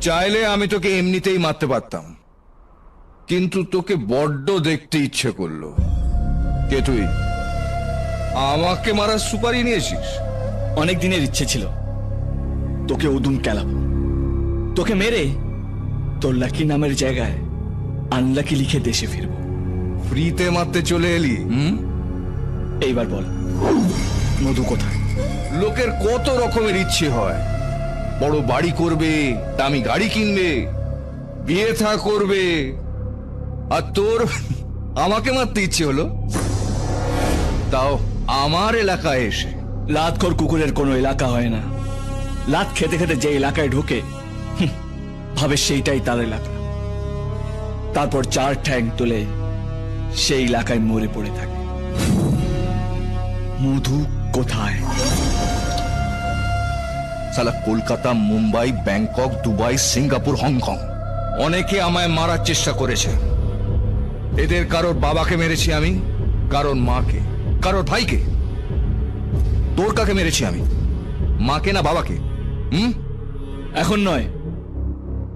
চাইলে আমি তোকে এমনিতেই মারতে পারতাম, কিন্তু তোকে বড্ড দেখতে ইচ্ছে করলো। কে তুই? আমাকে মারার সুপারি নিয়েছিস? অনেক দিনের ইচ্ছে ছিল তোকে উদুম কেলাবো, তোকে মেরে তোর লাকি নামের জায়গায় আনলাকি লিখে দেশে ফিরবো। ফ্রিতে মারতে চলে এলি? এইবার বল মধু কোথায়? লোকের কত রকমের ইচ্ছে হয়, বড় বাড়ি করবে, দামি গাড়ি কিনবে, বিয়ে থা করবে, আর তোর আমাকে মারতে ইচ্ছে হলো, তাও আমার এলাকায় এসে। লাতখোর কুকুরের কোনো এলাকা হয় না। লাত খেতে খেতে যে এলাকায় ঢোকে ভাবে সেইটাই তার এলাকা, তারপর চার ঠ্যাং তুলে সেই এলাকায় মরে পড়ে থাকে। মধু কোথায়? সালা Kolkata, Mumbai, Bangkok, Dubai, Singapore, Hong Kong অনেকে আমায় মারার চেষ্টা করেছে। এদের কারোর বাবাকে মেরেছি আমি, কারোর মাকে, কারোর ভাইকে। তোর কাকে মেরেছি আমি? মাকে না বাবাকে? এখন নয়,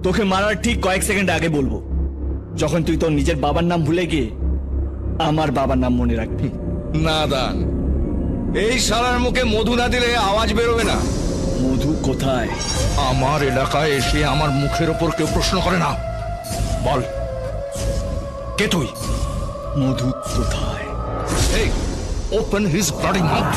তোকে মারার ঠিক কয়েক সেকেন্ড আগে বলবো, যখন তুই তোর নিজের বাবার নাম ভুলে গিয়ে আমার বাবার নাম মনে রাখবি। না দান, এই শালার মুখে মধু না দিলে আওয়াজ বেরোবে না। মধু কোথায়? আমার এলাকায় এসে আমার মুখের ওপর কেউ প্রশ্ন করে না। বল, কে তুই? মধু কোথায়? এই, ওপেন হিজ ব্লাডি মাউথ।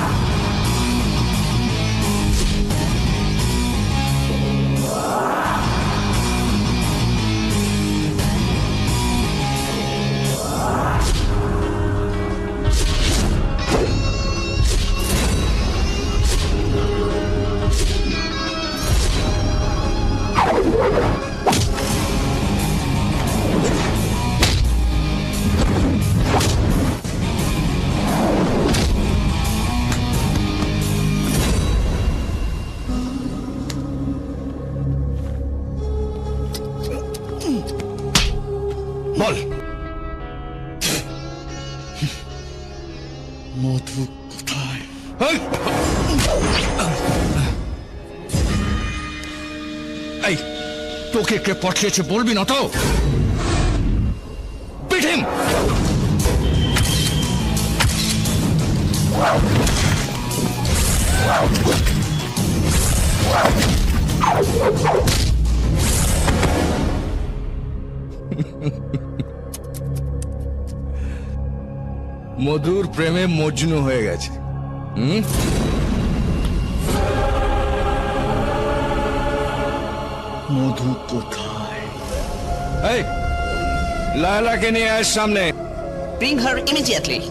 বল, মধু কোথায়? এই, তোকে কে পাঠিয়েছে বলবি না তো? Beat him! মধুর প্রেমে মজনু হয়ে গেছে। মধু কোথায়? এই, লায়লাকে নিয়ে আয় সামনে। Bring her immediately.